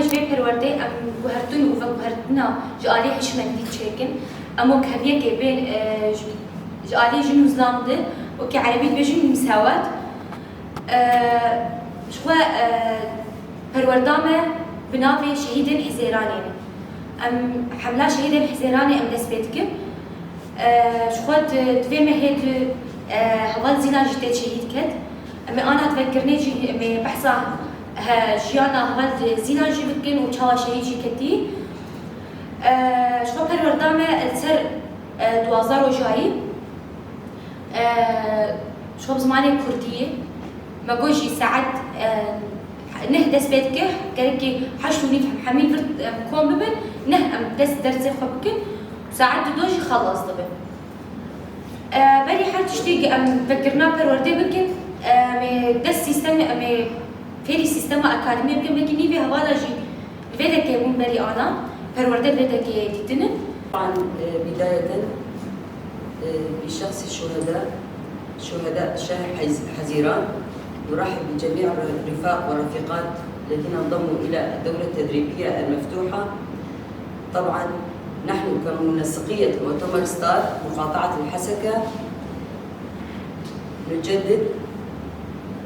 جوی پرورده ام گوهرتون و گوهرتنا جالی حشمت دی چکن اما کهیه که بین جالی جنوز نامده و که عربی بيجون مساواة شو پروردامه بناوي شهيد الحزيراني ام حملة شهيد الحزيراني ام دسبت كم شو تفهم هيد هوال زينا جديد شهيد كد ام انا تفكرني جي بحثا جيانا هوال زينا جي بتكن وشوا شهيد جي كتي شو پروردامه السر دوازار وجاي شو بزماني كردية ما جوجي ساعد نهدس بيتك كريكي حشو نفهم حميل فرد كوم ببن نه ام دس درزي خبكن ساعد دوجي خلص طبعا بري حال تشتيق ام فكرنا پرورده بكن دس سيستم ام فيري سيستم اكاديمي بكن بكن نيفي هوالا جي فيدك من بري انا پرورده فيدك تتنن طبعا بداية بشخص شهداء شهر حزيران نرحب بجميع الرفاق والرفيقات الذين انضموا إلى الدورة التدريبية المفتوحة. طبعا نحن كمنسقية مؤتمر ستار مقاطعة الحسكة نجدد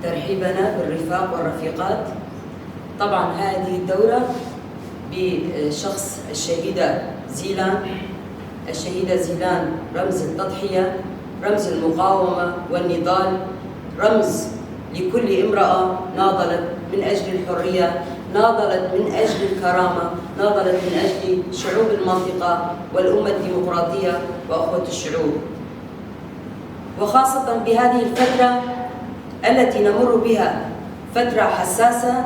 ترحيبنا بالرفاق والرفيقات. طبعا هذه الدورة بشخص الشهيدة زيلان. الشهيدة زيلان رمز التضحية، رمز المقاومة والنضال، رمز لكل امرأة ناضلت من أجل الحرية، ناضلت من أجل الكرامة، ناضلت من أجل شعوب المنطقة والأمة الديمقراطية وأخوة الشعوب. وخاصة بهذه الفترة التي نمر بها، فترة حساسة،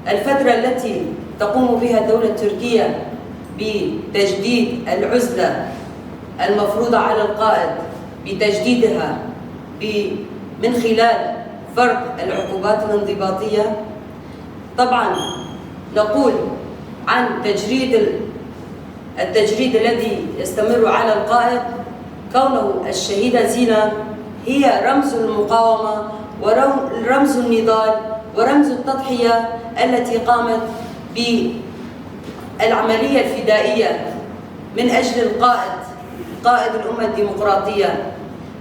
الفترة التي تقوم بها الدولة التركية بتجديد العزلة المفروضة على القائد، بتجديدها من خلال فرض العقوبات الانضباطية. طبعا نقول عن التجريد الذي يستمر على القائد كونه الشهيدة زينة هي رمز المقاومة ورمز النضال ورمز التضحية التي قامت بالعملية الفدائية من أجل قائد الأمة الديمقراطية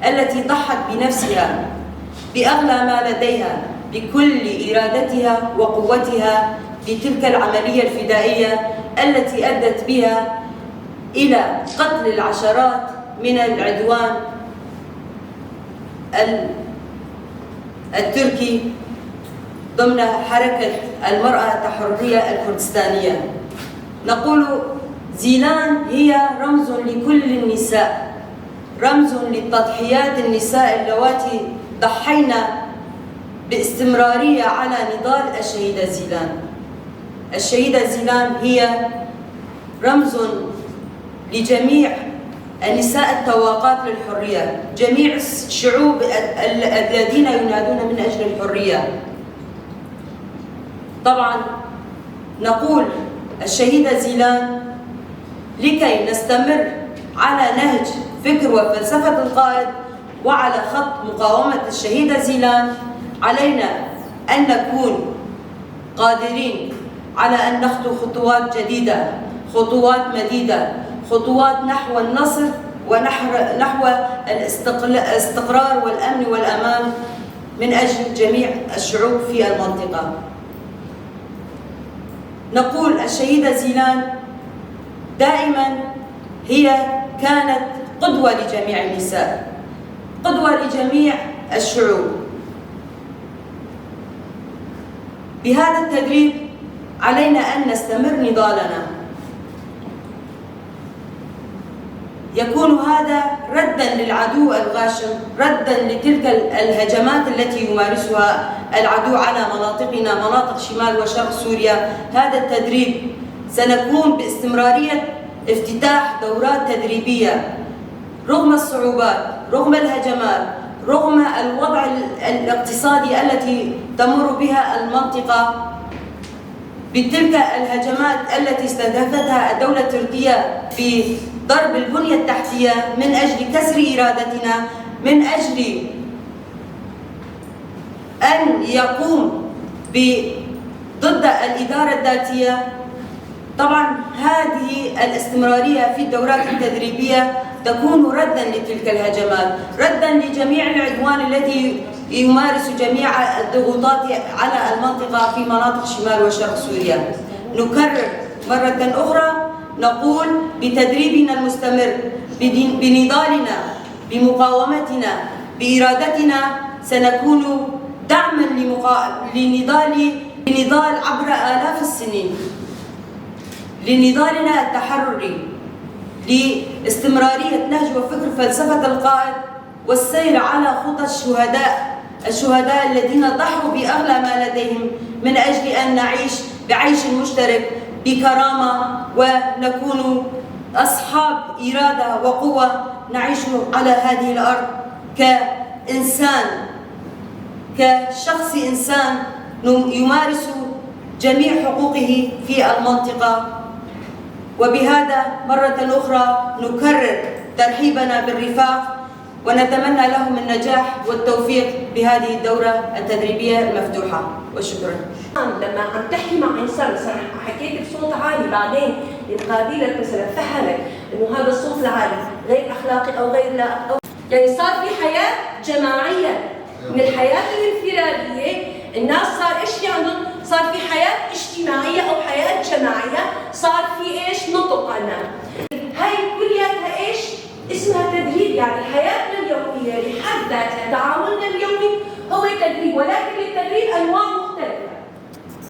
التي ضحت بنفسها بأغلى ما لديها بكل إرادتها وقوتها بتلك العملية الفدائية التي أدت بها إلى قتل العشرات من العدوان التركي ضمن حركة المرأة التحررية الكردستانية. نقول زيلان هي رمز لكل النساء، رمز للتضحيات النساء اللواتي ضحينا باستمرارية على نضال الشهيدة زيلان. الشهيدة زيلان هي رمز لجميع النساء التواقات للحرية، جميع الشعوب الذين ينادون من أجل الحرية. طبعا نقول الشهيدة زيلان لكي نستمر على نهج فكر وفلسفة القائد وعلى خط مقاومة الشهيدة زيلان علينا أن نكون قادرين على أن نخطو خطوات جديدة، خطوات مديدة، خطوات نحو النصر ونحو الاستقرار والأمن والأمان من أجل جميع الشعوب في المنطقة. نقول الشهيدة زيلان دائما هي كانت قدوة لجميع النساء، قدوة لجميع الشعوب. بهذا التدريب علينا أن نستمر نضالنا. يكون هذا ردا للعدو الغاشم، ردا لتلك الهجمات التي يمارسها العدو على مناطقنا، مناطق شمال وشرق سوريا. هذا التدريب سنكون باستمرارية افتتاح دورات تدريبية رغم الصعوبات، رغم الهجمات، رغم الوضع الاقتصادي التي تمر بها المنطقة، بتلك الهجمات التي استهدفتها الدولة التركية في ضرب البنية التحتية من أجل كسر إرادتنا، من أجل أن يقوم ضد الإدارة الذاتية. طبعا هذه الاستمرارية في الدورات التدريبية تكون ردا لتلك الهجمات، ردا لجميع العدوان الذي يمارس جميع الضغوطات على المنطقة في مناطق شمال وشرق سوريا. نكرر مرة أخرى، نقول بتدريبنا المستمر، بنضالنا، بمقاومتنا، بإرادتنا، سنكون دعما لنضال عبر آلاف السنين، لنضالنا التحرري، لاستمرارية نهج وفكر فلسفة القائد، والسير على خطى الشهداء الذين ضحوا بأغلى ما لديهم من أجل أن نعيش بعيش مشترك بكرامة، ونكون أصحاب إرادة وقوة، نعيش على هذه الأرض كإنسان، كشخص إنسان يمارس جميع حقوقه في المنطقة. وبهذا مرة أخرى نكرر ترحيبنا بالرفاق، ونتمنى لهم النجاح والتوفيق بهذه الدورة التدريبية المفتوحة، وشكرا. لما عم تحكي مع انسان مثلا حكيت بصوت عالي، بعدين المقابلك مثلا فهمك انه هذا الصوت العالي غير اخلاقي او غير لا، يعني صار في حياه جماعيه من الحياه الانفراديه. الناس صار ايش في عندهم؟ صار في حياه اجتماعيه او حياه جماعيه، صار في ايش؟ نطق عنا. هاي كلياتها ايش؟ اسمها تدريب، يعني حياتنا اليوميه بحد ذاتها، تعاملنا اليومي هو تدريب، ولكن التدريب انواع